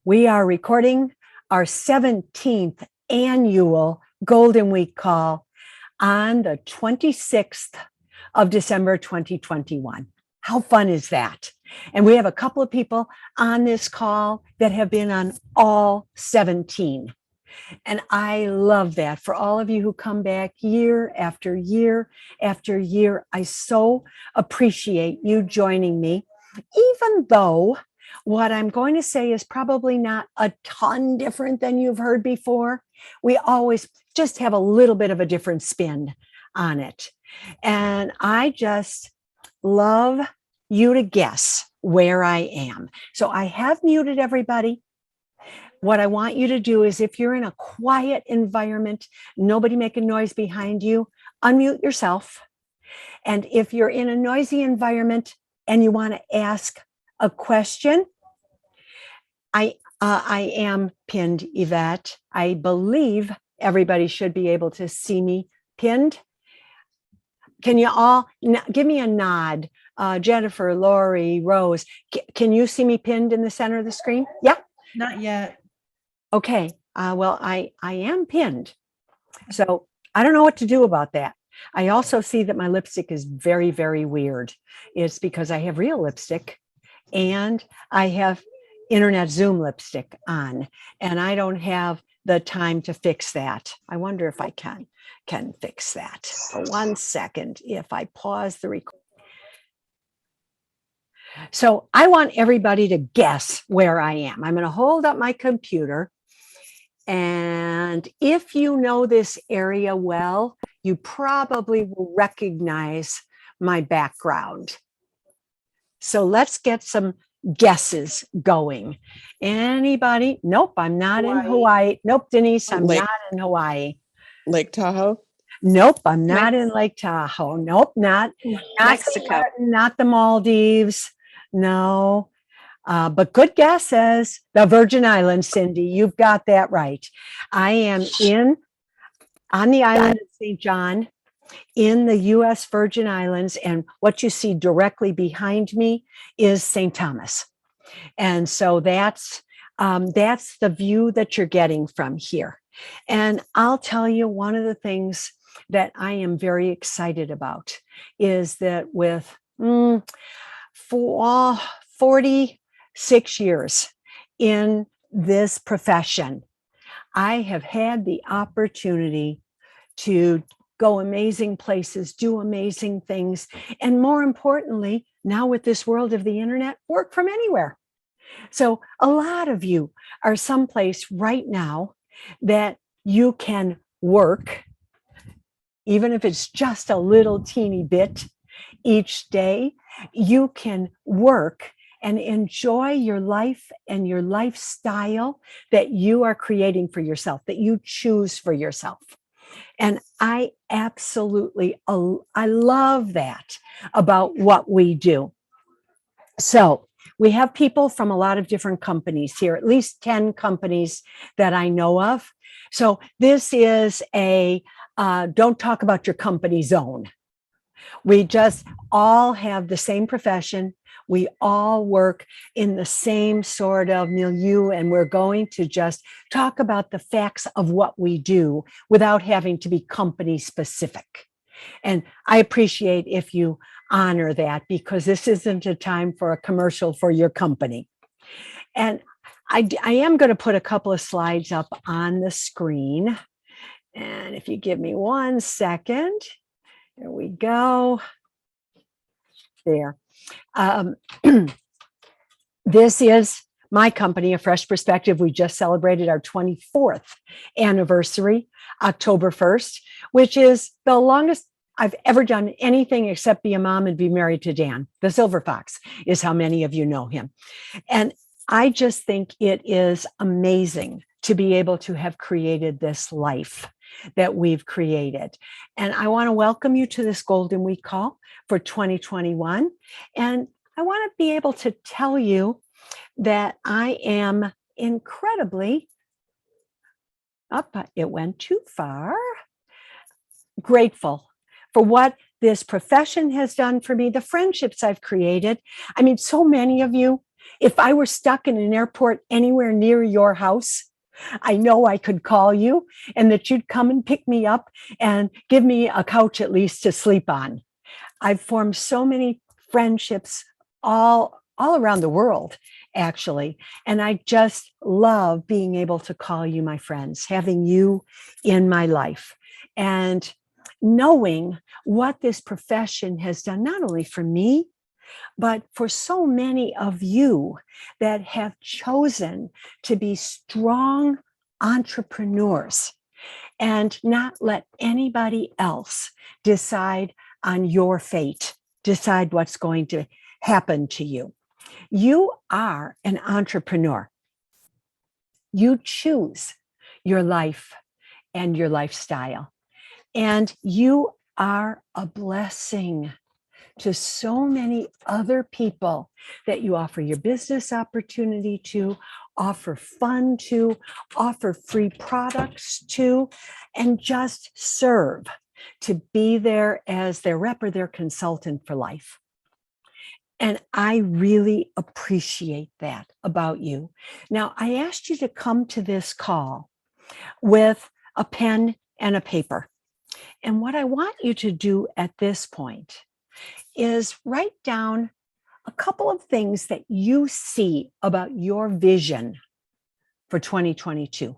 We are recording our 17th annual Golden Week call on the 26th of December 2021. How fun is that? And we have a couple of people on this call that have been on all 17. And I love that. For all of you who come back year after year after year, I so appreciate you joining me, even though what I'm going to say is probably not a ton different than you've heard before. We always just have a little bit of a different spin on it. And I just love you to guess where I am. So I have muted everybody. What I want you to do is, if you're in a quiet environment, nobody making noise behind you, unmute yourself. And if you're in a noisy environment and you want to ask a question, I am pinned, Yvette. I believe everybody should be able to see me pinned. Can you all give me a nod? Jennifer, Lori, Rose, can you see me pinned in the center of the screen? Yeah. Not yet. Okay. Well, I am pinned. So I don't know what to do about that. I also see that my lipstick is very, very weird. It's because I have real lipstick and I have internet Zoom lipstick on, and I don't have the time to fix that. I wonder if I can fix that. For 1 second, if I pause the recording. So I want everybody to guess where I am. I'm going to hold up my computer. And if you know this area well, you probably will recognize my background. So let's get some guesses going. Anybody? Nope, I'm not in Hawaii. Nope, Denise, I'm not in Hawaii. Lake Tahoe? Nope, I'm not in Lake Tahoe. Nope, not Mexico. Not the Maldives. No. But good guesses. The Virgin Islands, Cindy. You've got that right. I am on the island of St. John in the U.S. Virgin Islands. And what you see directly behind me is St. Thomas. And so that's the view that you're getting from here. And I'll tell you, one of the things that I am very excited about is that with 46 years in this profession, I have had the opportunity to go amazing places, do amazing things, and more importantly, now with this world of the internet, work from anywhere. So a lot of you are someplace right now that you can work, even if it's just a little teeny bit each day. You can work and enjoy your life and your lifestyle that you are creating for yourself, that you choose for yourself. And I absolutely, I love that about what we do. So we have people from a lot of different companies here, at least 10 companies that I know of. So this is a don't talk about your company zone. We just all have the same profession. We all work in the same sort of milieu, and we're going to just talk about the facts of what we do without having to be company specific. And I appreciate if you honor that, because this isn't a time for a commercial for your company. And I am going to put a couple of slides up on the screen. And if you give me 1 second, there we go. There. This is my company, A Fresh Perspective. We just celebrated our 24th anniversary, October 1st, which is the longest I've ever done anything except be a mom and be married to Dan. The Silver Fox is how many of you know him. And I just think it is amazing to be able to have created this life that we've created. And I want to welcome you to this Golden Week call for 2021. And I want to be able to tell you that I am incredibly, it went too far, grateful for what this profession has done for me, the friendships I've created. I mean, so many of you, If I were stuck in an airport anywhere near your house, I know I could call you and that you'd come and pick me up and give me a couch at least to sleep on. I've formed so many friendships all around the world, actually. And I just love being able to call you my friends, having you in my life, and knowing what this profession has done, not only for me, but for so many of you that have chosen to be strong entrepreneurs and not let anybody else decide on your fate, decide what's going to happen to you. You are an entrepreneur. You choose your life and your lifestyle, and you are a blessing to so many other people that you offer your business opportunity to, offer fun to, offer free products to, and just serve, to be there as their rep or their consultant for life. And I really appreciate that about you. Now, I asked you to come to this call with a pen and a paper. And what I want you to do at this point is write down a couple of things that you see about your vision for 2022.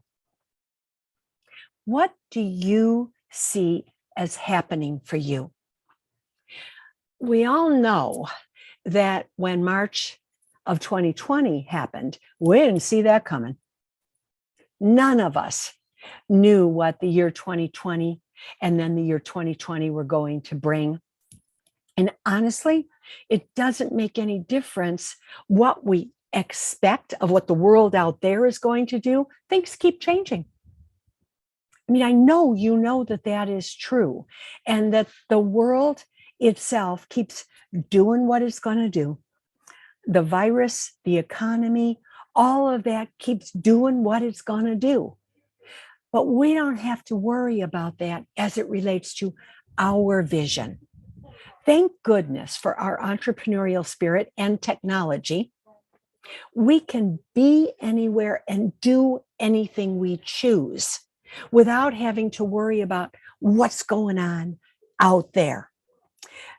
What do you see as happening for you? We all know that when March of 2020 happened, we didn't see that coming. None of us knew what the year 2020 and then the year 2020 were going to bring. And honestly, it doesn't make any difference what we expect of what the world out there is going to do. Things keep changing. I mean, I know you know that that is true, and that the world itself keeps doing what it's going to do. The virus, the economy, all of that keeps doing what it's going to do. But we don't have to worry about that as it relates to our vision. Thank goodness for our entrepreneurial spirit and technology. We can be anywhere and do anything we choose without having to worry about what's going on out there.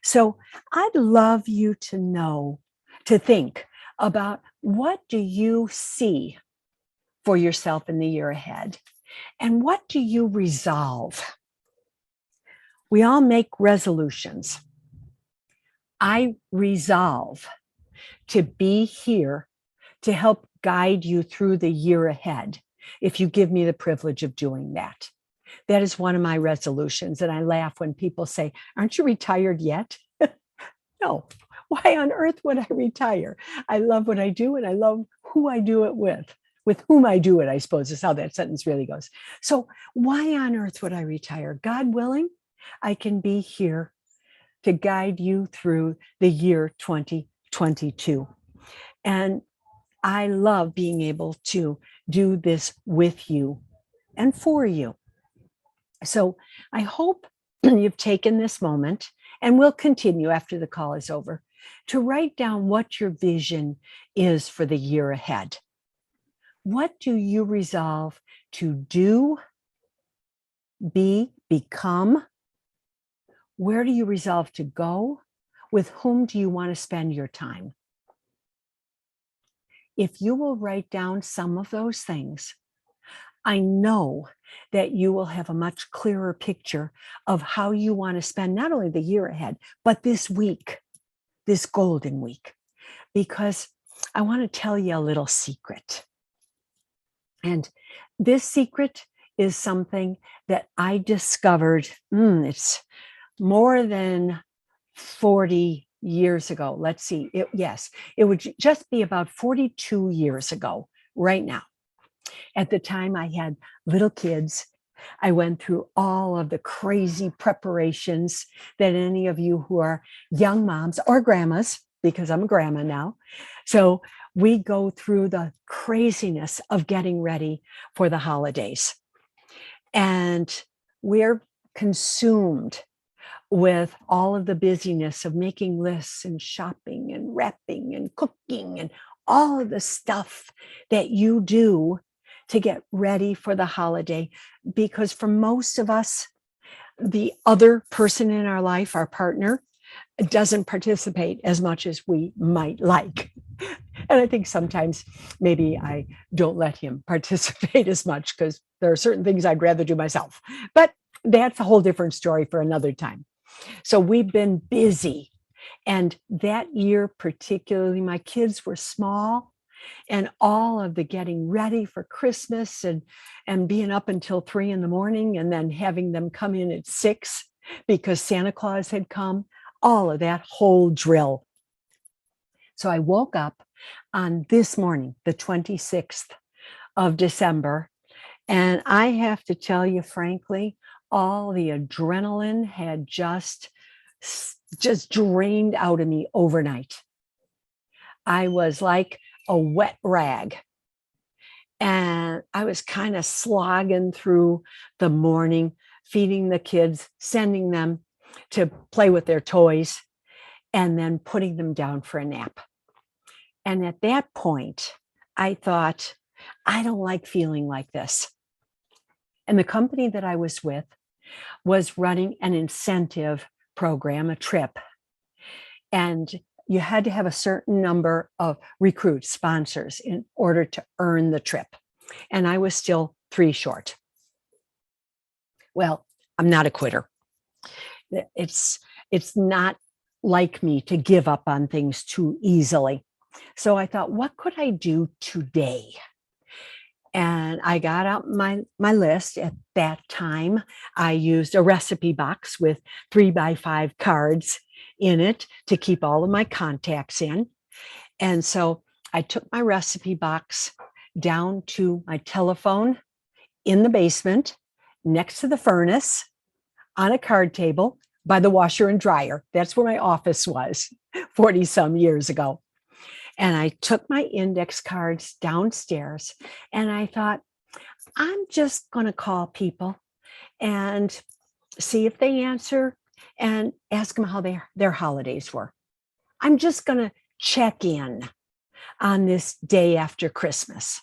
So I'd love you to know, to think about, what do you see for yourself in the year ahead? And what do you resolve? We all make resolutions. I resolve to be here to help guide you through the year ahead, if you give me the privilege of doing that. That is one of my resolutions. And I laugh when people say, "Aren't you retired yet?" No. Why on earth would I retire? I love what I do, and I love who I do it with whom I do it, I suppose is how that sentence really goes. So why on earth would I retire? God willing, I can be here to guide you through the year 2022. And I love being able to do this with you and for you. So I hope you've taken this moment, and we'll continue after the call is over, to write down what your vision is for the year ahead. What do you resolve to do, be, become? Where do you resolve to go? With whom do you want to spend your time? If you will write down some of those things, I know that you will have a much clearer picture of how you want to spend not only the year ahead, but this week, this golden week. Because I want to tell you a little secret. And this secret is something that I discovered, it's more than 40 years ago. Let's see. It would just be about 42 years ago right now. At the time I had little kids. I went through all of the crazy preparations that any of you who are young moms or grandmas, because I'm a grandma now. So we go through the craziness of getting ready for the holidays. And we're consumed with all of the busyness of making lists and shopping and wrapping and cooking and all of the stuff that you do to get ready for the holiday. Because for most of us, the other person in our life, our partner, doesn't participate as much as we might like. And I think sometimes maybe I don't let him participate as much because there are certain things I'd rather do myself. But that's a whole different story for another time. So we've been busy. And that year, particularly, my kids were small, and all of the getting ready for Christmas and being up until 3 a.m. and then having them come in at 6 because Santa Claus had come, all of that whole drill. So I woke up on this morning, the 26th of December, and I have to tell you, frankly, all the adrenaline had just drained out of me overnight. I was like a wet rag. And I was kind of slogging through the morning, feeding the kids, sending them to play with their toys, and then putting them down for a nap. And at that point, I thought, I don't like feeling like this. And the company that I was with was running an incentive program, a trip. And you had to have a certain number of recruits, sponsors, in order to earn the trip. And I was still 3 short. Well, I'm not a quitter. It's not like me to give up on things too easily. So I thought, what could I do today? And I got out my list. At that time, I used a recipe box with 3x5 cards in it to keep all of my contacts in. And so I took my recipe box down to my telephone in the basement next to the furnace on a card table by the washer and dryer. That's where my office was 40 some years ago. And I took my index cards downstairs and I thought, I'm just going to call people and see if they answer and ask them how their holidays were. I'm just going to check in on this day after Christmas.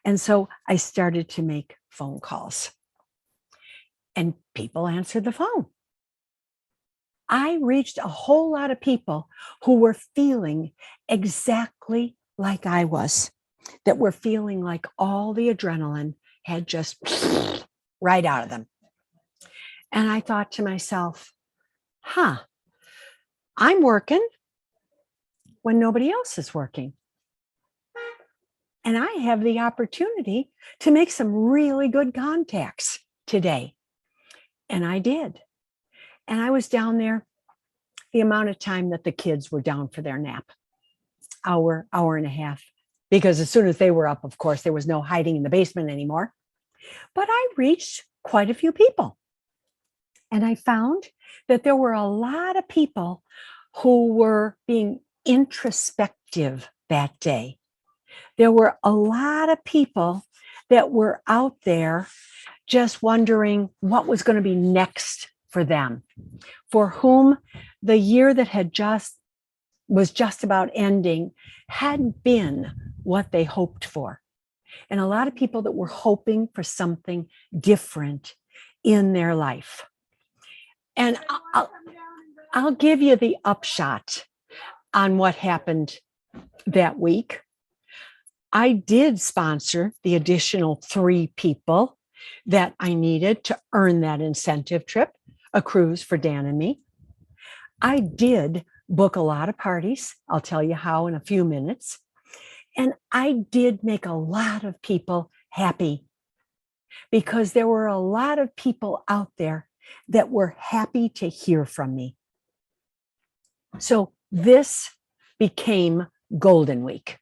And so I started to make phone calls and people answered the phone. I reached a whole lot of people who were feeling exactly like I was, that were feeling like all the adrenaline had just right out of them. And I thought to myself, I'm working when nobody else is working. And I have the opportunity to make some really good contacts today. And I did. And I was down there the amount of time that the kids were down for their nap, hour and a half, because as soon as they were up, of course, there was no hiding in the basement anymore. But I reached quite a few people. And I found that there were a lot of people who were being introspective that day. There were a lot of people that were out there just wondering what was going to be next for them, for whom the year that was just about ending hadn't been what they hoped for. And a lot of people that were hoping for something different in their life. And I'll give you the upshot on what happened that week. I did sponsor the additional 3 people that I needed to earn that incentive trip, a cruise for Dan and me. I did book a lot of parties. I'll tell you how in a few minutes. And I did make a lot of people happy because there were a lot of people out there that were happy to hear from me. So this became Golden Week.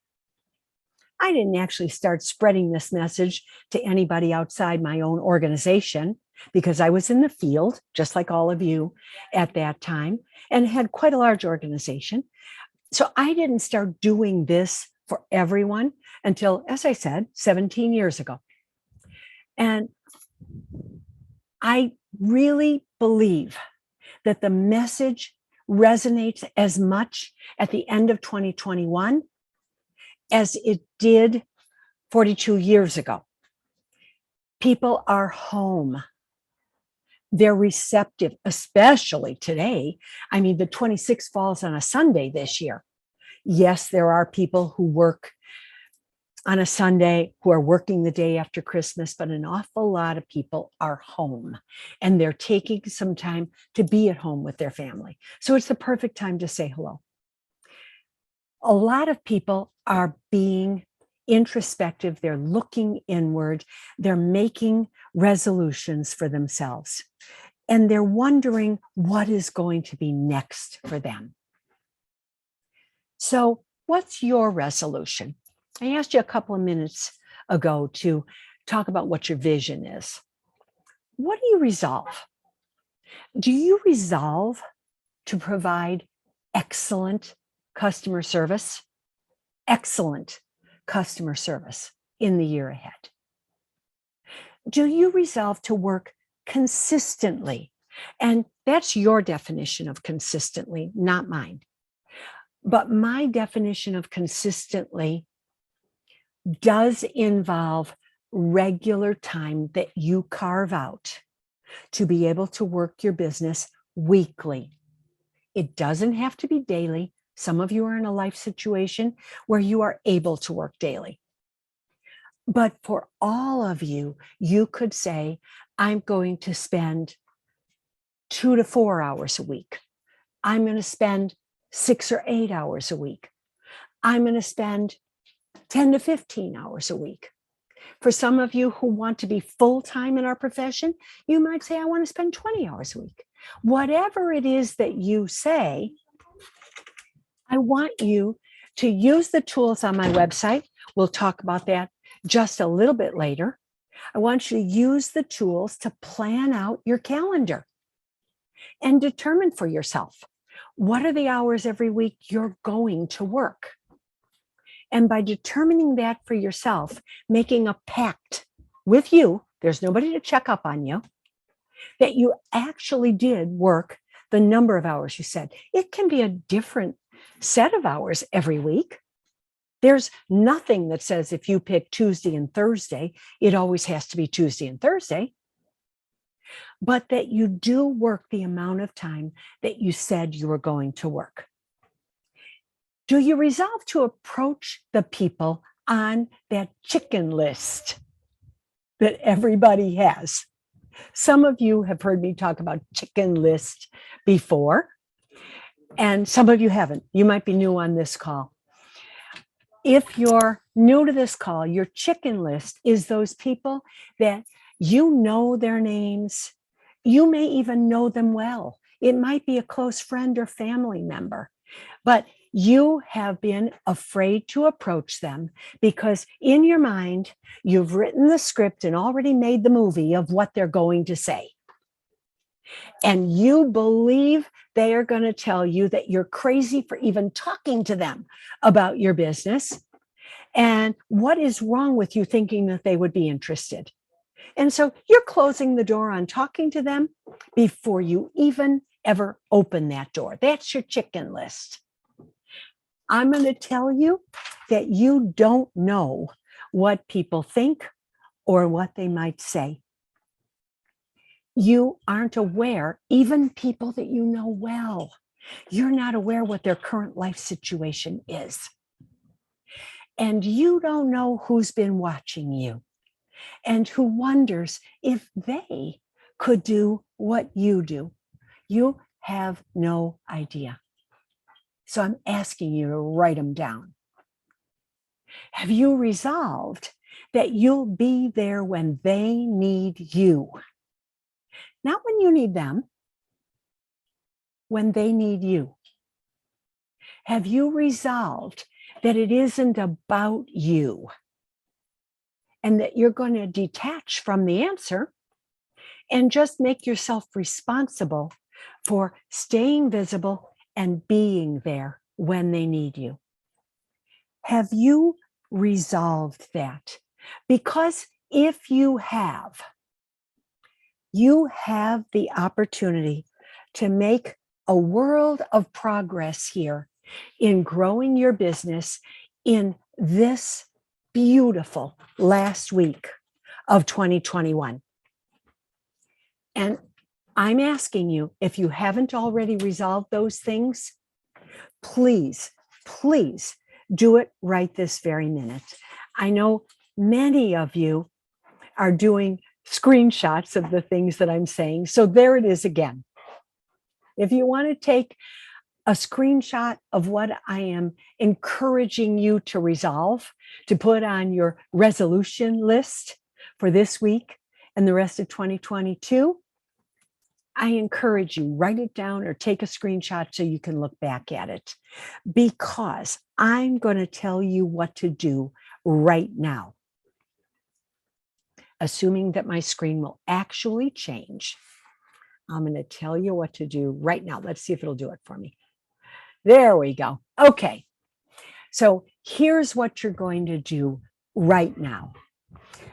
I didn't actually start spreading this message to anybody outside my own organization because I was in the field, just like all of you at that time, and had quite a large organization. So I didn't start doing this for everyone until, as I said, 17 years ago. And I really believe that the message resonates as much at the end of 2021 as it did 42 years ago. People are home. They're receptive, especially today. I mean, the 26th falls on a Sunday this year. Yes, there are people who work on a Sunday who are working the day after Christmas, but an awful lot of people are home and they're taking some time to be at home with their family. So it's the perfect time to say hello. A lot of people are being introspective. They're looking inward. They're making resolutions for themselves. And they're wondering what is going to be next for them. So, what's your resolution? I asked you a couple of minutes ago to talk about what your vision is. What do you resolve? Do you resolve to provide excellent customer service? Excellent customer service in the year ahead? Do you resolve to work consistently? And that's your definition of consistently, not mine. But my definition of consistently does involve regular time that you carve out to be able to work your business weekly. It doesn't have to be daily. Some of you are in a life situation where you are able to work daily. But for all of you, you could say, I'm going to spend 2 to 4 hours a week. I'm going to spend 6 or 8 hours a week. I'm going to spend 10 to 15 hours a week. For some of you who want to be full-time in our profession, you might say, I want to spend 20 hours a week. Whatever it is that you say, I want you to use the tools on my website. We'll talk about that just a little bit later. I want you to use the tools to plan out your calendar and determine for yourself, what are the hours every week you're going to work? And by determining that for yourself, making a pact with you, there's nobody to check up on you, that you actually did work the number of hours you said. It can be a different set of hours every week. There's nothing that says if you pick Tuesday and Thursday, it always has to be Tuesday and Thursday. But that you do work the amount of time that you said you were going to work. Do you resolve to approach the people on that chicken list that everybody has? Some of you have heard me talk about chicken list before, and some of you haven't. You might be new on this call. If you're new to this call, your chicken list is those people that you know their names. You may even know them well. It might be a close friend or family member, but you have been afraid to approach them because in your mind, you've written the script and already made the movie of what they're going to say. And you believe they are going to tell you that you're crazy for even talking to them about your business. And what is wrong with you thinking that they would be interested? And so you're closing the door on talking to them before you even ever open that door. That's your chicken list. I'm going to tell you that you don't know what people think or what they might say. You aren't aware, even people that you know well, you're not aware what their current life situation is. And you don't know who's been watching you and who wonders if they could do what you do. You have no idea. So I'm asking you to write them down. Have you resolved that you'll be there when they need you? Not when you need them, when they need you. Have you resolved that it isn't about you and that you're going to detach from the answer and just make yourself responsible for staying visible and being there when they need you? Have you resolved that? Because if you have the opportunity to make a world of progress here in growing your business, in this beautiful last week of 2021. And I'm asking you, if you haven't already resolved those things, please, please do it right this very minute. I know many of you are doing screenshots of the things that I'm saying. So there it is again. If you want to take a screenshot of what I am encouraging you to resolve, to put on your resolution list for this week and the rest of 2022, I encourage you, write it down or take a screenshot so you can look back at it, because I'm going to tell you what to do right now. Assuming that my screen will actually change, I'm going to tell you what to do right now. Let's see if it'll do it for me. There we go. Okay. So here's what you're going to do right now.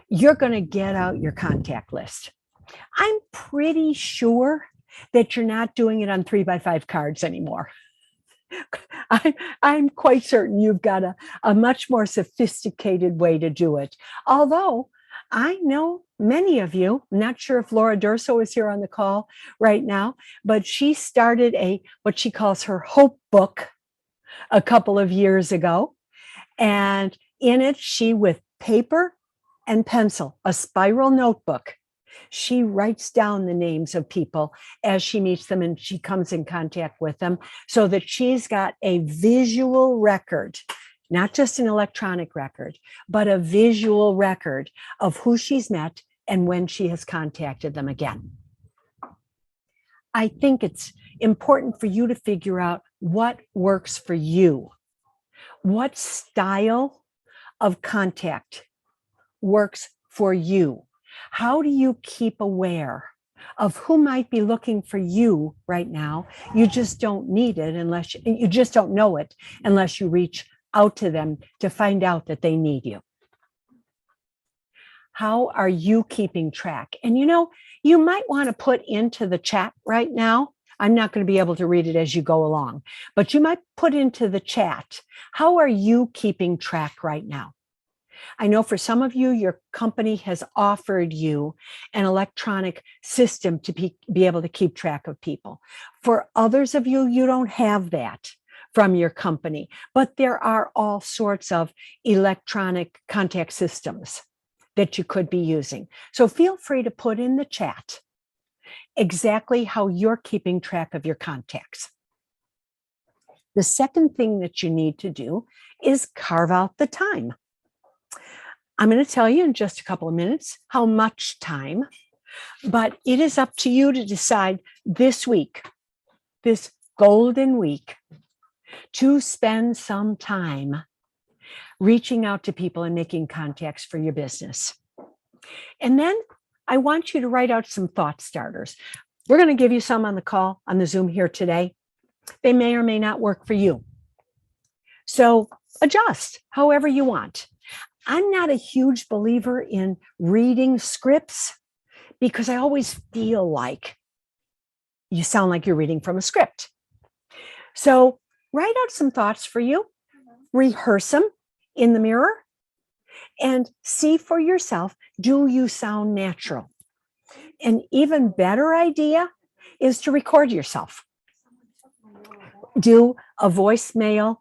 You're going to get out your contact list. I'm pretty sure that you're not doing it on 3x5 cards anymore. I'm quite certain you've got a much more sophisticated way to do it. Although I know many of you, I'm not sure if Laura Durso is here on the call right now, but she started what she calls her Hope Book a couple of years ago. And in it, she, with paper and pencil, a spiral notebook, she writes down the names of people as she meets them and she comes in contact with them, so that she's got a visual record, not just an electronic record, but a visual record of who she's met and when she has contacted them again. I think it's important for you to figure out what works for you. What style of contact works for you? How do you keep aware of who might be looking for you right now? You just don't need it unless you just don't know it unless you reach out to them to find out that they need you. How are you keeping track? And you might want to put into the chat right now. I'm not going to be able to read it as you go along, but you might put into the chat, how are you keeping track right now? I know for some of you, your company has offered you an electronic system to be able to keep track of people. For others of you, you don't have that from your company, but there are all sorts of electronic contact systems that you could be using. So feel free to put in the chat exactly how you're keeping track of your contacts. The second thing that you need to do is carve out the time. I'm going to tell you in just a couple of minutes how much time, but it is up to you to decide this week, this golden week, to spend some time reaching out to people and making contacts for your business. And then I want you to write out some thought starters. We're going to give you some on the call, on the Zoom here today. They may or may not work for you. So adjust however you want. I'm not a huge believer in reading scripts because I always feel like you sound like you're reading from a script. So write out some thoughts for you, rehearse them in the mirror, and see for yourself, do you sound natural? An even better idea is to record yourself. Do a voicemail,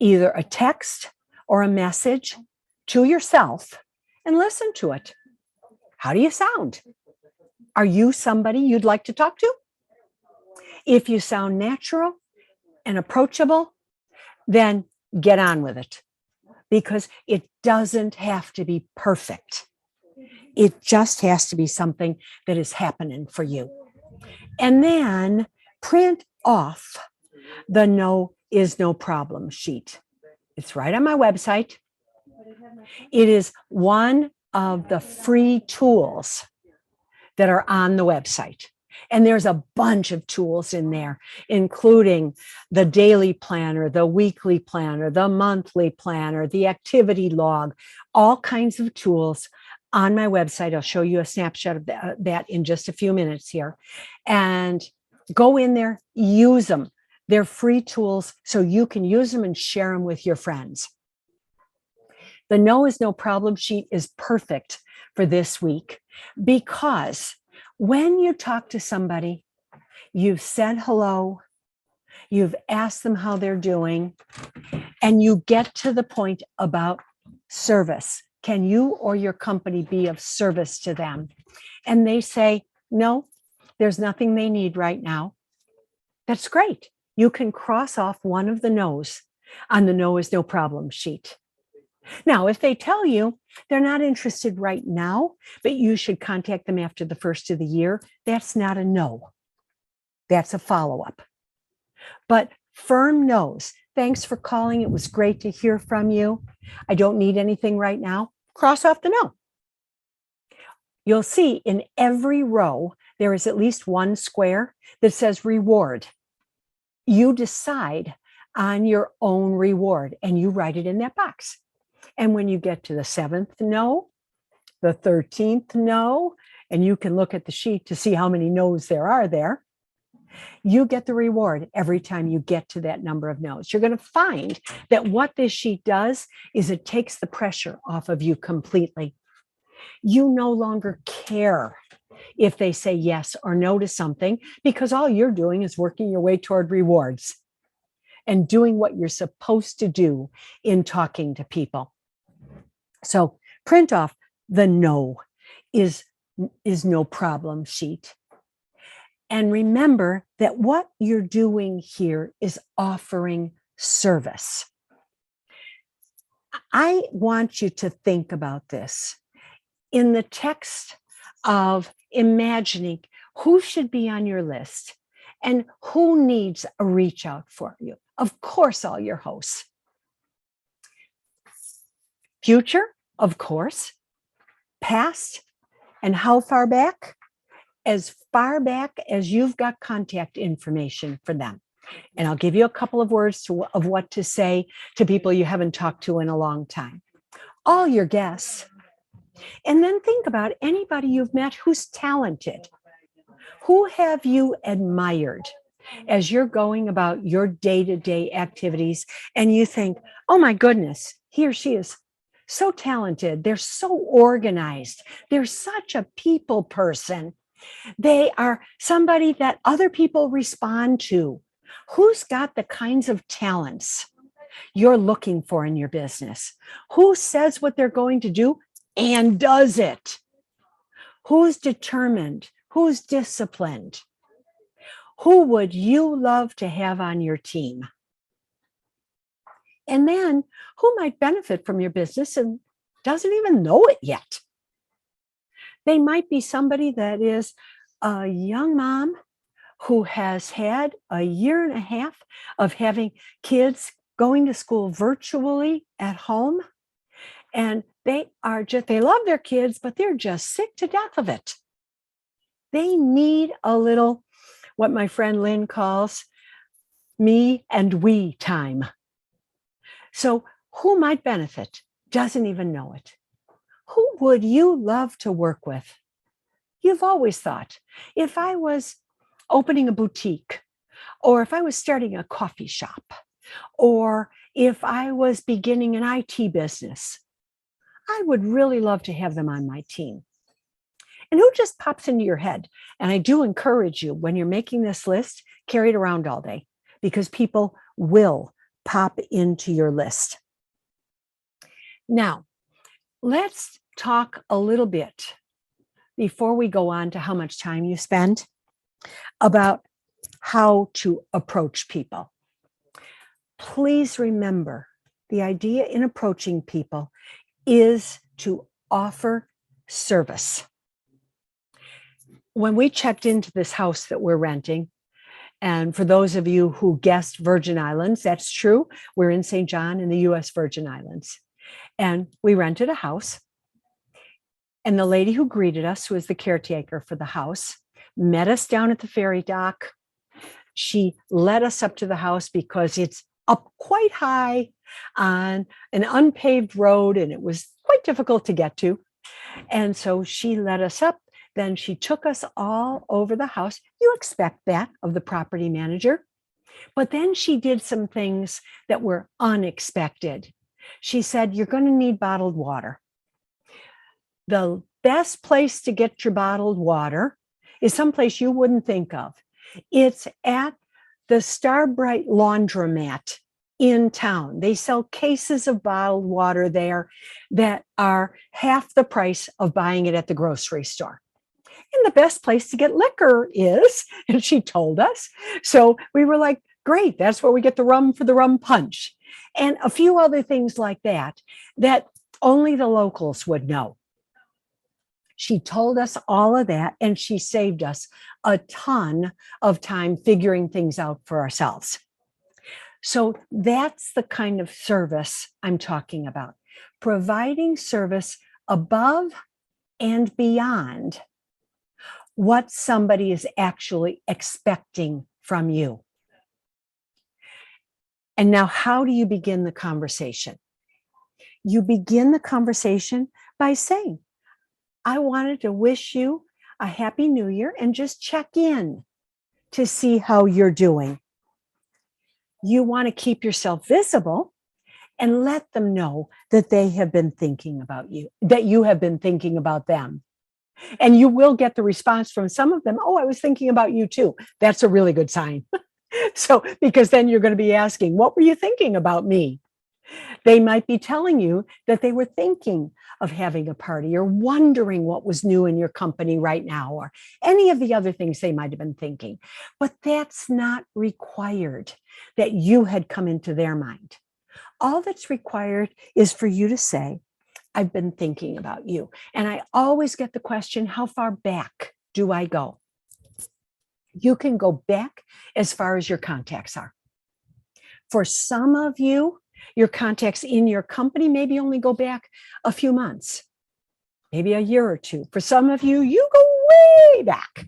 either a text or a message to yourself, and listen to it. How do you sound? Are you somebody you'd like to talk to? If you sound natural and approachable, then get on with it, because it doesn't have to be perfect. It just has to be something that is happening for you. And then print off the No is No Problem sheet. It's right on my website. It is one of the free tools that are on the website. And there's a bunch of tools in there, including the daily planner, the weekly planner, the monthly planner, the activity log, all kinds of tools on my website. I'll show you a snapshot of that in just a few minutes here. And go in there, use them. They're free tools, so you can use them and share them with your friends. The no is no problem sheet is perfect for this week because when you talk to somebody, you've said hello, you've asked them how they're doing, and you get to the point about service. Can you or your company be of service to them? And they say, no, there's nothing they need right now. That's great. You can cross off one of the no's on the no is no problem sheet. Now, if they tell you they're not interested right now, but you should contact them after the first of the year, that's not a no. That's a follow-up. But firm no's. Thanks for calling. It was great to hear from you. I don't need anything right now. Cross off the no. You'll see in every row, there is at least one square that says reward. You decide on your own reward and you write it in that box. And when you get to the 7th no, the 13th no, and you can look at the sheet to see how many no's there are there, you get the reward every time you get to that number of no's. You're going to find that what this sheet does is it takes the pressure off of you completely. You no longer care if they say yes or no to something because all you're doing is working your way toward rewards and doing what you're supposed to do in talking to people. So print off the no is no problem sheet. And remember that what you're doing here is offering service. I want you to think about this in the text of imagining who should be on your list and who needs a reach out for you. Of course, all your hosts. Future, of course. Past, and how far back? As far back as you've got contact information for them. And I'll give you a couple of words of what to say to people you haven't talked to in a long time. All your guests. And then think about anybody you've met who's talented. Who have you admired as you're going about your day-to-day activities and you think, oh my goodness, he or she is so talented. They're so organized. They're such a people person. They are somebody that other people respond to. Who's got the kinds of talents you're looking for in your business? Who says what they're going to do and does it? Who's determined? Who's disciplined? Who would you love to have on your team? And then who might benefit from your business and doesn't even know it yet? They might be somebody that is a young mom who has had a year and a half of having kids going to school virtually at home. And they love their kids, but they're just sick to death of it. They need a little, what my friend Lynn calls me and we time. So who might benefit? Doesn't even know it. Who would you love to work with? You've always thought, if I was opening a boutique, or if I was starting a coffee shop, or if I was beginning an IT business, I would really love to have them on my team. And who just pops into your head? And I do encourage you, when you're making this list, carry it around all day, because people will pop into your list. Now, let's talk a little bit before we go on to how much time you spend about how to approach people. Please remember, the idea in approaching people is to offer service. When we checked into this house that we're renting, and for those of you who guessed Virgin Islands, that's true. We're in St. John in the US Virgin Islands. And we rented a house. And the lady who greeted us, who was the caretaker for the house, met us down at the ferry dock. She led us up to the house because it's up quite high on an unpaved road, and it was quite difficult to get to. And so she led us up. Then she took us all over the house. You expect that of the property manager. But then she did some things that were unexpected. She said, you're going to need bottled water. The best place to get your bottled water is someplace you wouldn't think of. It's at the Starbright laundromat in town. They sell cases of bottled water there that are half the price of buying it at the grocery store. And the best place to get liquor is, and she told us. So we were like, great, that's where we get the rum for the rum punch. And a few other things like that, that only the locals would know. She told us all of that, and she saved us a ton of time figuring things out for ourselves. So that's the kind of service I'm talking about. Providing service above and beyond what somebody is actually expecting from you. And now, how do you begin the conversation? You begin the conversation by saying, I wanted to wish you a happy new year and just check in to see how you're doing. You want to keep yourself visible and let them know that they have been thinking about you, that you have been thinking about them. And you will get the response from some of them, oh, I was thinking about you too. That's a really good sign. So, because then you're going to be asking, what were you thinking about me? They might be telling you that they were thinking of having a party or wondering what was new in your company right now, or any of the other things they might have been thinking. But that's not required that you had come into their mind. All that's required is for you to say, I've been thinking about you. And I always get the question, how far back do I go? You can go back as far as your contacts are. For some of you, your contacts in your company maybe only go back a few months, maybe a year or two. For some of you, you go way back.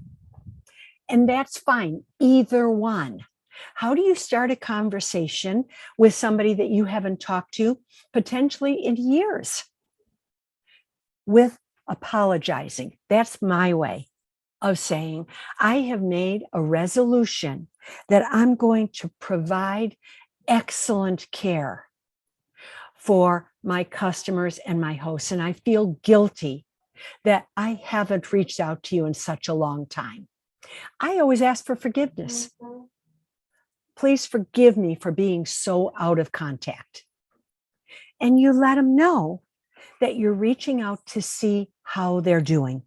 And that's fine, either one. How do you start a conversation with somebody that you haven't talked to potentially in years? With apologizing. That's my way of saying, I have made a resolution that I'm going to provide excellent care for my customers and my hosts. And I feel guilty that I haven't reached out to you in such a long time. I always ask for forgiveness. Please forgive me for being so out of contact. And you let them know that you're reaching out to see how they're doing.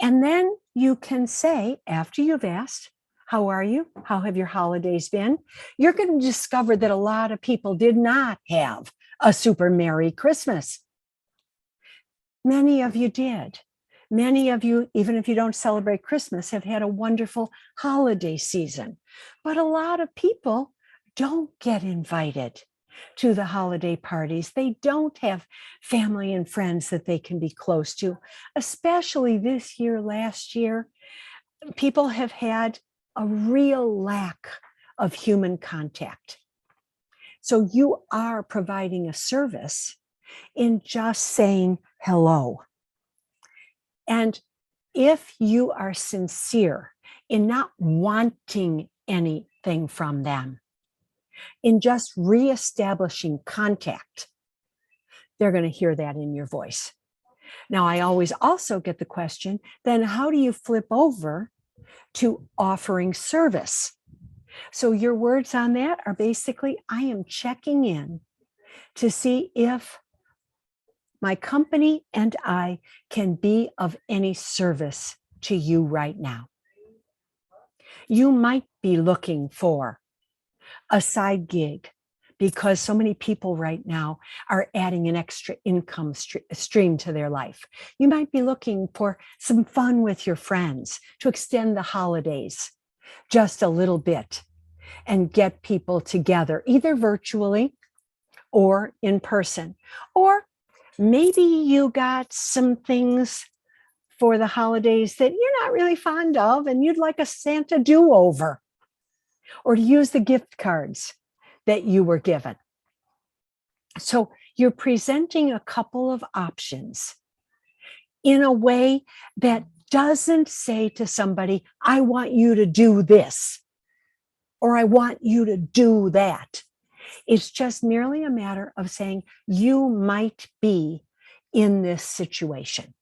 And then you can say, after you've asked, how are you? How have your holidays been? You're going to discover that a lot of people did not have a super Merry Christmas. Many of you did. Many of you, even if you don't celebrate Christmas, have had a wonderful holiday season. But a lot of people don't get invited to the holiday parties. They don't have family and friends that they can be close to, especially this year, last year. People have had a real lack of human contact. So you are providing a service in just saying hello. And if you are sincere in not wanting anything from them, in just reestablishing contact, they're going to hear that in your voice. Now, I always also get the question, then how do you flip over to offering service? So your words on that are basically, I am checking in to see if my company and I can be of any service to you right now. You might be looking for a side gig because so many people right now are adding an extra income stream to their life. You might be looking for some fun with your friends to extend the holidays just a little bit and get people together, either virtually or in person. Or maybe you got some things for the holidays that you're not really fond of and you'd like a Santa do-over, or to use the gift cards that you were given. So you're presenting a couple of options in a way that doesn't say to somebody, I want you to do this, or I want you to do that. It's just merely a matter of saying, you might be in this situation.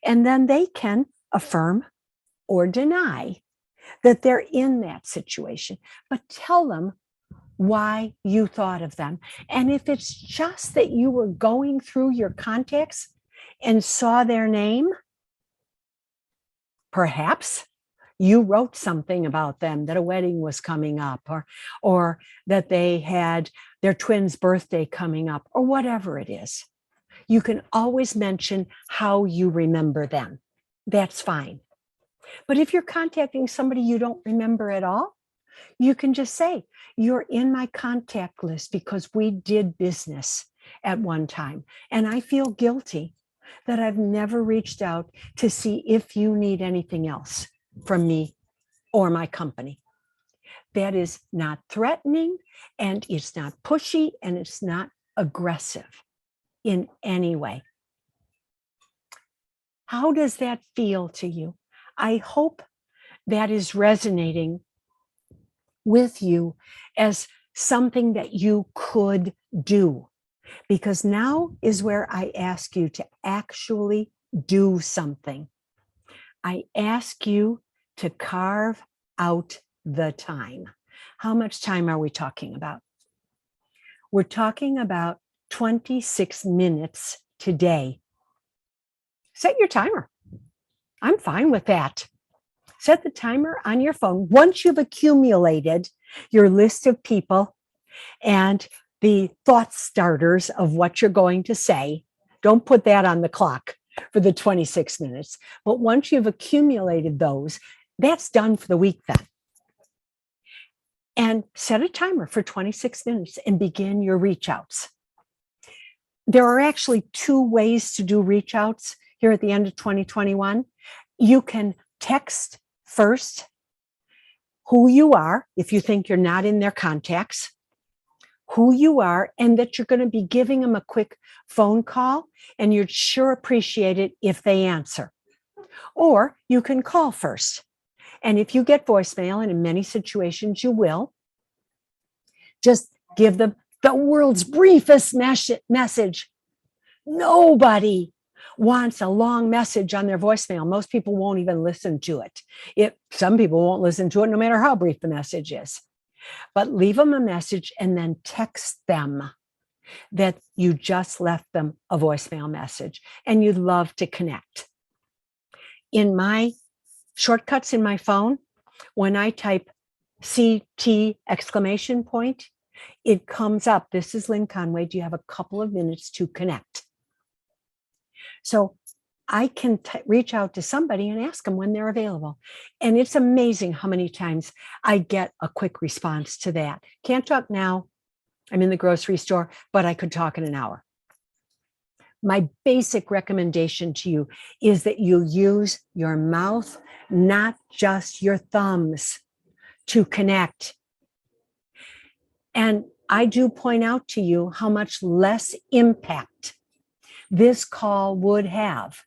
And then they can affirm or deny that they're in that situation, but tell them why you thought of them. And if it's just that you were going through your contacts and saw their name, perhaps you wrote something about them, that a wedding was coming up, or that they had their twin's birthday coming up, or whatever it is. You can always mention how you remember them. That's fine. But if you're contacting somebody you don't remember at all, you can just say, you're in my contact list because we did business at one time. And I feel guilty that I've never reached out to see if you need anything else from me or my company. That is not threatening, and it's not pushy, and it's not aggressive in any way. How does that feel to you? I hope that is resonating with you as something that you could do, because now is where I ask you to actually do something. I ask you to carve out the time. How much time are we talking about? We're talking about 26 minutes today. Set your timer. I'm fine with that. Set the timer on your phone. Once you've accumulated your list of people and the thought starters of what you're going to say, don't put that on the clock for the 26 minutes. But once you've accumulated those, that's done for the week then. And set a timer for 26 minutes and begin your reach outs. There are actually 2 ways to do reach outs here at the end of 2021. You can text first who you are, if you think you're not in their contacts, who you are, and that you're going to be giving them a quick phone call, and you'd sure appreciate it if they answer. Or you can call first. And if you get voicemail, and in many situations you will, just give them the world's briefest message. Nobody wants a long message on their voicemail. Most people won't even listen to it. Some people won't listen to it no matter how brief the message is. But leave them a message and then text them that you just left them a voicemail message and you'd love to connect. In my shortcuts in my phone, when I type CT exclamation point, it comes up. This is Lynn Conway. Do you have a couple of minutes to connect? So I can reach out to somebody and ask them when they're available. And it's amazing how many times I get a quick response to that. Can't talk now. I'm in the grocery store, but I could talk in an hour. My basic recommendation to you is that you use your mouth, not just your thumbs, to connect. And I do point out to you how much less impact this call would have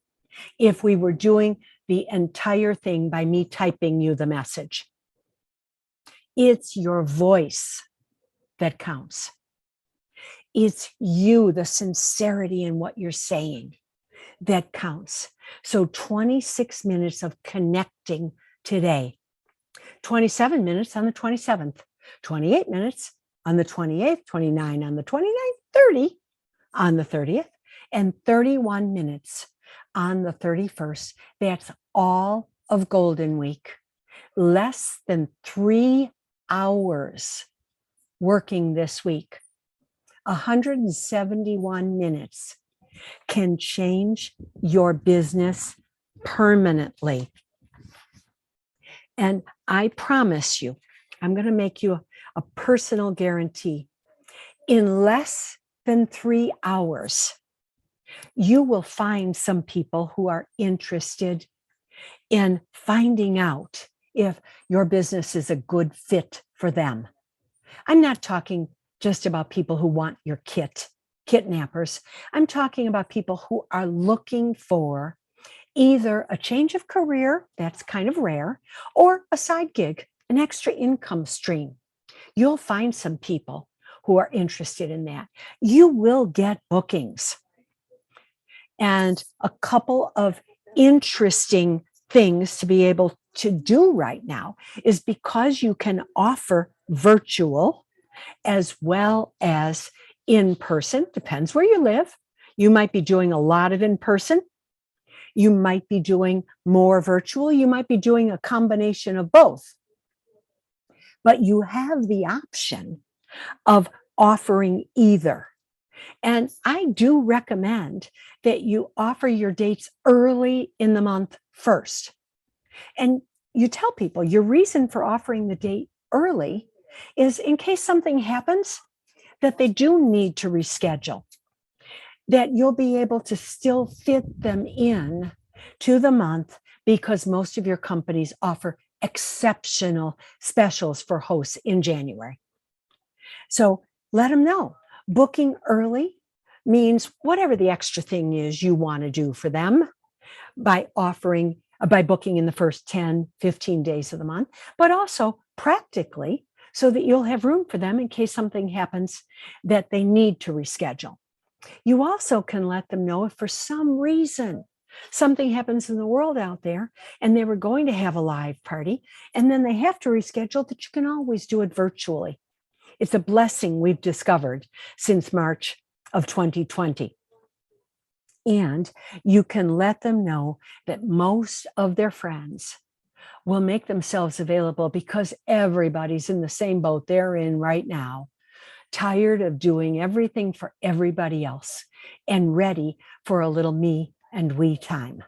if we were doing the entire thing by me typing you the message. It's your voice that counts. It's you, the sincerity in what you're saying, that counts. So 26 minutes of connecting today, 27 minutes on the 27th, 28 minutes on the 28th, 29 on the 29th, 30 on the 30th, and 31 minutes on the 31st. That's all of Golden Week. Less than 3 hours working this week. 171 minutes can change your business permanently. And I promise you, I'm going to make you a personal guarantee. In less than 3 hours, you will find some people who are interested in finding out if your business is a good fit for them. I'm not talking just about people who want your kidnappers. I'm talking about people who are looking for either a change of career, that's kind of rare, or a side gig, an extra income stream. You'll find some people who are interested in that. You will get bookings. And a couple of interesting things to be able to do right now is because you can offer virtual as well as in person, depends where you live. You might be doing a lot of in person. You might be doing more virtual. You might be doing a combination of both. But you have the option of offering either. And I do recommend that you offer your dates early in the month first. And you tell people your reason for offering the date early is in case something happens that they do need to reschedule, that you'll be able to still fit them in to the month because most of your companies offer exceptional specials for hosts in January. So let them know. Booking early means whatever the extra thing is you want to do for them by booking in the first 10, 15 days of the month, but also practically so that you'll have room for them in case something happens that they need to reschedule. You also can let them know if for some reason something happens in the world out there and they were going to have a live party and then they have to reschedule, that you can always do it virtually. It's a blessing we've discovered since March of 2020. And you can let them know that most of their friends will make themselves available because everybody's in the same boat they're in right now, tired of doing everything for everybody else and ready for a little me and we time.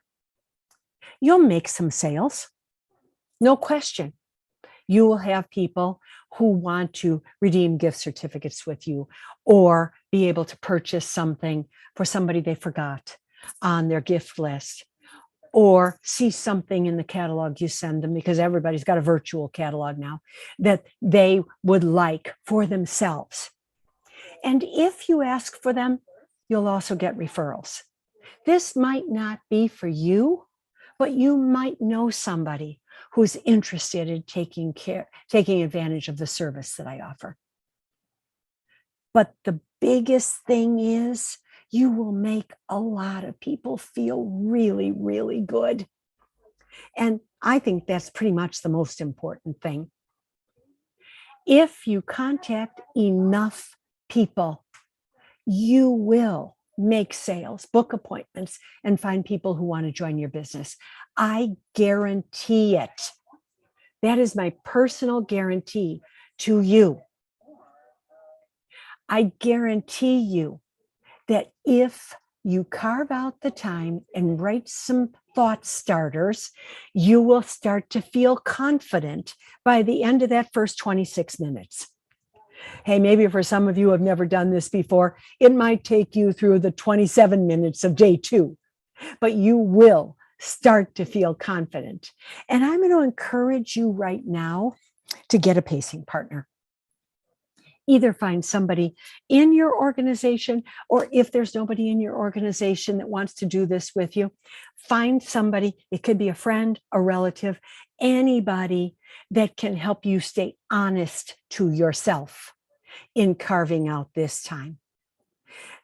You'll make some sales, no question. You will have people who want to redeem gift certificates with you or be able to purchase something for somebody they forgot on their gift list, or see something in the catalog you send them, because everybody's got a virtual catalog now, that they would like for themselves. And if you ask for them, you'll also get referrals. This might not be for you, but you might know somebody who's interested in taking advantage of the service that I offer. But the biggest thing is you will make a lot of people feel really, really good. And I think that's pretty much the most important thing. If you contact enough people, you will make sales, book appointments, and find people who want to join your business. I guarantee it. That is my personal guarantee to you. I guarantee you that if you carve out the time and write some thought starters, you will start to feel confident by the end of that first 26 minutes. Hey, maybe for some of you who have never done this before, it might take you through the 27 minutes of day 2, but you will start to feel confident. And I'm going to encourage you right now to get a pacing partner. Either find somebody in your organization, or if there's nobody in your organization that wants to do this with you, find somebody. It could be a friend, a relative, anybody that can help you stay honest to yourself in carving out this time.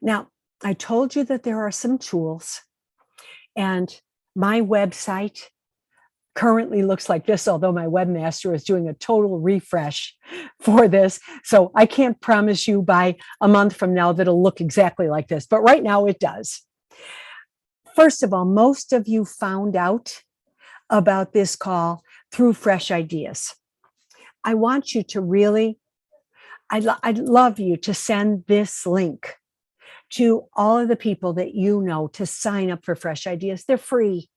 Now, I told you that there are some tools, and my website currently looks like this, although my webmaster is doing a total refresh for this. So I can't promise you by a month from now that it'll look exactly like this, but right now it does. First of all, most of you found out about this call through Fresh Ideas. I want you to really, I'd love you to send this link to all of the people that you know to sign up for Fresh Ideas. They're free.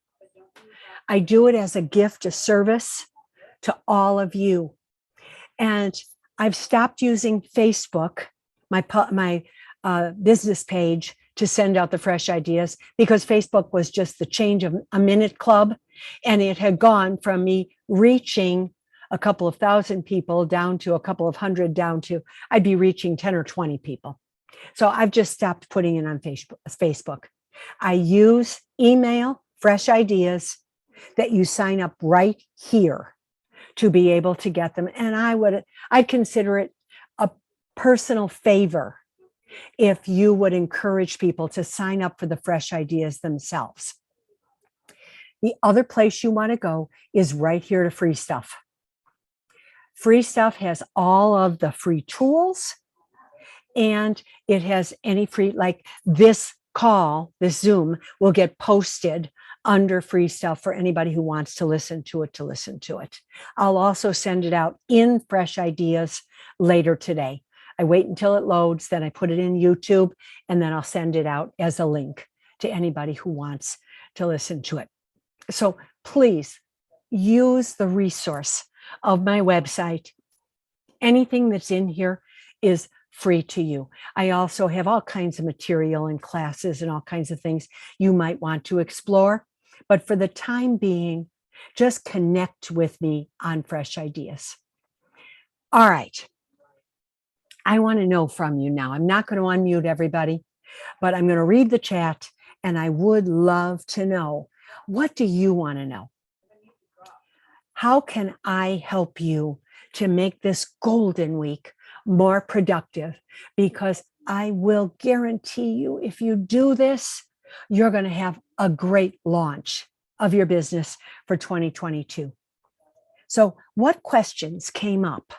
I do it as a gift, a service to all of you. And I've stopped using Facebook, my business page, to send out the Fresh Ideas, because Facebook was just the change of a minute club. And it had gone from me reaching a couple of thousand people down to a couple of hundred, down to I'd be reaching 10 or 20 people. So I've just stopped putting it on Facebook. I use email, Fresh Ideas, that you sign up right here to be able to get them. And I'd consider it personal favor if you would encourage people to sign up for the fresh ideas themselves. The other place you want to go is right here to Free Stuff. Free Stuff has all of the free tools, and it has any free, like this call, this Zoom will get posted under Free Stuff for anybody who wants to listen to it. I'll also send it out in Fresh Ideas later today. I wait until it loads, then I put it in YouTube, and then I'll send it out as a link to anybody who wants to listen to it. So please use the resource of my website. Anything that's in here is free to you. I also have all kinds of material and classes and all kinds of things you might want to explore. But for the time being, just connect with me on Fresh Ideas. All right. I want to know from you now. I'm not going to unmute everybody, but I'm going to read the chat, and I would love to know, what do you want to know? How can I help you to make this golden week more productive? Because I will guarantee you, if you do this, you're going to have a great launch of your business for 2022. So what questions came up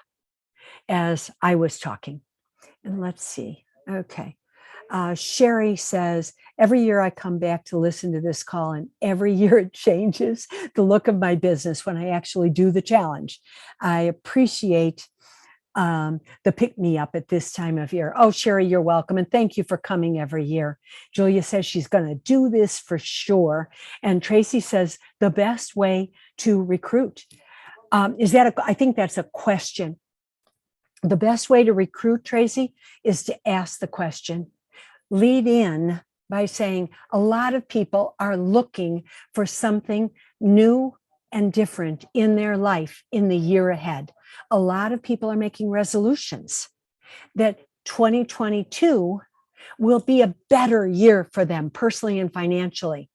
as I was talking? And let's see. Okay. Sherry says, every year I come back to listen to this call, and every year it changes the look of my business when I actually do the challenge. I appreciate the pick-me-up at this time of year. Oh, Sherry, you're welcome. And thank you for coming every year. Julia says she's going to do this for sure. And Tracy says the best way to recruit. I think that's a question. The best way to recruit, Tracy, is to ask the question. Lead in by saying a lot of people are looking for something new and different in their life in the year ahead. A lot of people are making resolutions that 2022 will be a better year for them personally and financially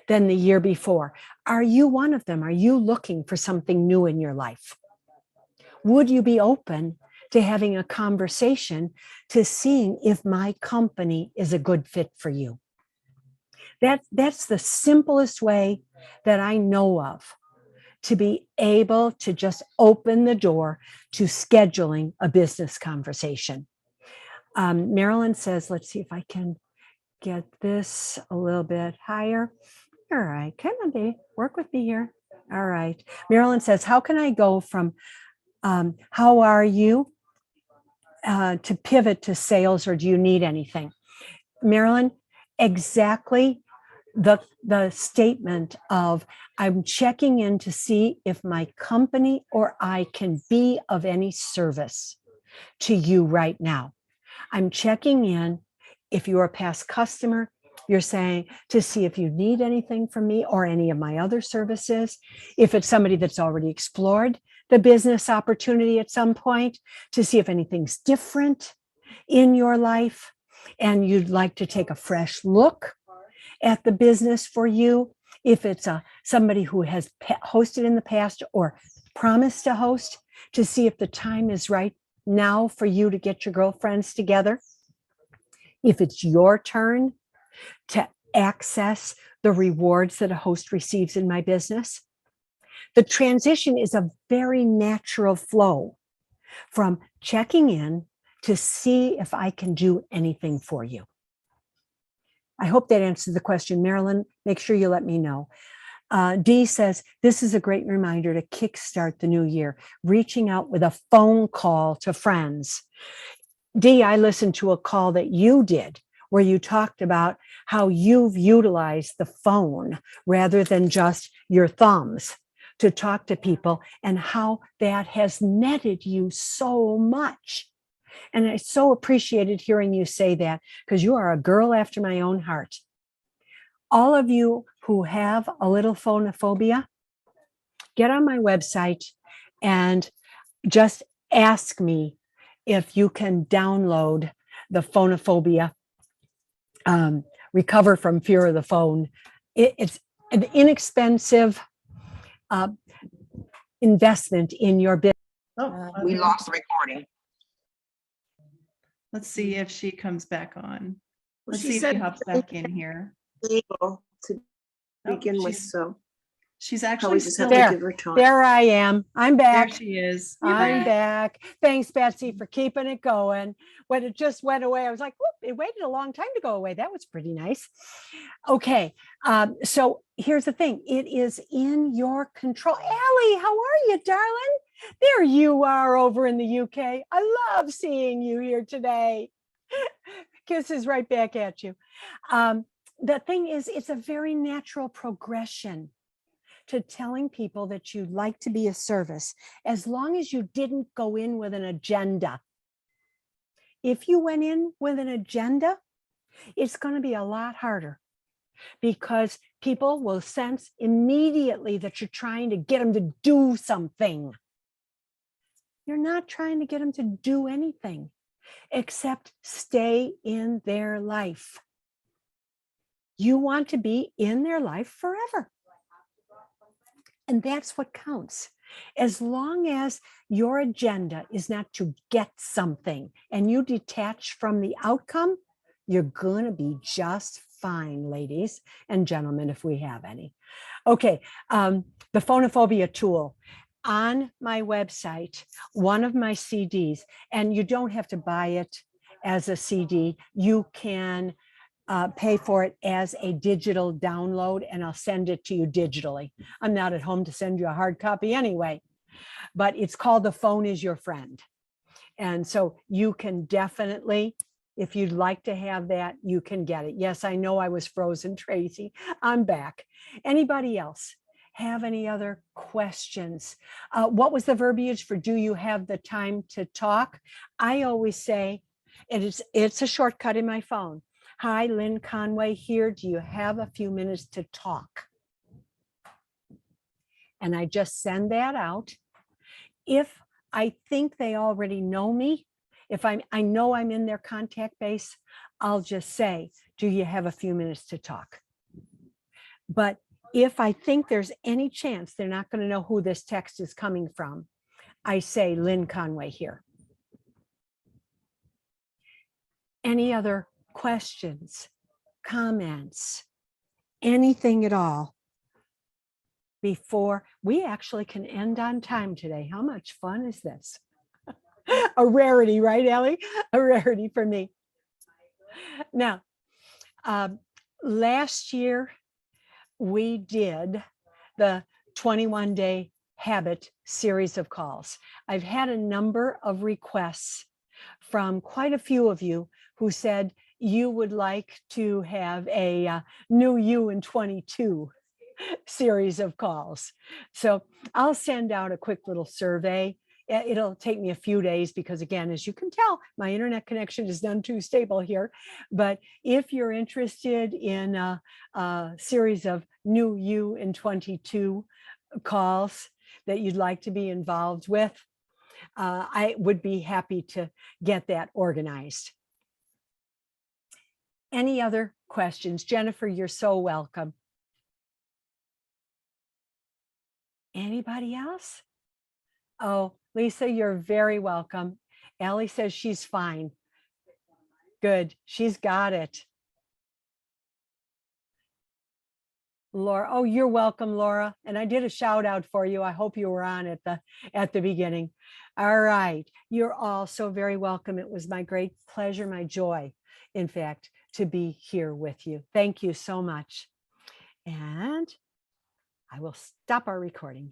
than the year before. Are you one of them? Are you looking for something new in your life? Would you be open to having a conversation to seeing if my company is a good fit for you? That's the simplest way that I know of to be able to just open the door to scheduling a business conversation. Marilyn says, let's see if I can get this a little bit higher. All right, come on, babe, work with me here. All right. Marilyn says, how can I go from how are you to pivot to sales, or do you need anything? Marilyn, exactly the statement of, I'm checking in to see if my company or I can be of any service to you right now. I'm checking in. If you're a past customer, you're saying to see if you need anything from me or any of my other services. If it's somebody that's already explored the business opportunity at some point, to see if anything's different in your life and you'd like to take a fresh look at the business for you. If it's somebody who has hosted in the past or promised to host, to see if the time is right now for you to get your girlfriends together. If it's your turn to access the rewards that a host receives in my business. The transition is a very natural flow from checking in to see if I can do anything for you. I hope that answers the question. Marilyn, make sure you let me know. Dee says, this is a great reminder to kickstart the new year, reaching out with a phone call to friends. Dee, I listened to a call that you did where you talked about how you've utilized the phone rather than just your thumbs to talk to people, and how that has netted you so much. And I so appreciated hearing you say that, because you are a girl after my own heart. All of you who have a little phonophobia, get on my website and just ask me if you can download the phonophobia, recover from fear of the phone. It's an inexpensive investment in your business. Oh, We lost the recording. Let's see if she comes back on. Well, Let's she see if said she hops back in here. able to Oh, begin with, she's so actually probably just have still to There. give her time. There I am. I'm there. back. She is. I'm back. Thanks, Betsy, for keeping it going. When it just went away, I was like, whoop, it waited a long time to go away. That was pretty nice. Okay. So here's the thing. It is in your control. Allie, how are you, darling? There you are over in the UK. I love seeing you here today. Kisses right back at you. The thing is, it's a very natural progression to telling people that you'd like to be of service, as long as you didn't go in with an agenda. If you went in with an agenda, it's going to be a lot harder, because people will sense immediately that you're trying to get them to do something. You're not trying to get them to do anything except stay in their life. You want to be in their life forever. And that's what counts. As long as your agenda is not to get something and you detach from the outcome, you're going to be just fine, ladies and gentlemen, if we have any. Okay, the phonophobia tool. On my website, one of my CDs, and you don't have to buy it as a CD, you can pay for it as a digital download, and I'll send it to you digitally. I'm not at home to send you a hard copy anyway, but it's called The Phone Is Your Friend. And so you can definitely, if you'd like to have that, you can get it. Yes, I know I was frozen, Tracy. I'm back. Anybody else have any other questions? What was the verbiage for do you have the time to talk? I always say, it's a shortcut in my phone. Hi, Lynn Conway here. Do you have a few minutes to talk? And I just send that out. If I think they already know me, if I know I'm in their contact base, I'll just say, do you have a few minutes to talk? But if I think there's any chance they're not going to know who this text is coming from, I say Lynn Conway here. Any other questions, comments, anything at all before we actually can end on time today? How much fun is this? A rarity, right, Ellie? A rarity for me. Now, last year we did the 21-day habit series of calls. I've had a number of requests from quite a few of you who said you would like to have a new you in 22 series of calls. So I'll send out a quick little survey. It'll take me a few days because, again, as you can tell, my internet connection is none too stable here. But if you're interested in a series of new you in 22 calls that you'd like to be involved with, I would be happy to get that organized. Any other questions? Jennifer, you're so welcome. Anybody else? Oh, Lisa, you're very welcome. Ellie says she's fine. Good, she's got it. Laura, oh, you're welcome, Laura. And I did a shout out for you. I hope you were on at the beginning. All right, you're all so very welcome. It was my great pleasure, my joy, in fact, to be here with you. Thank you so much. And I will stop our recording.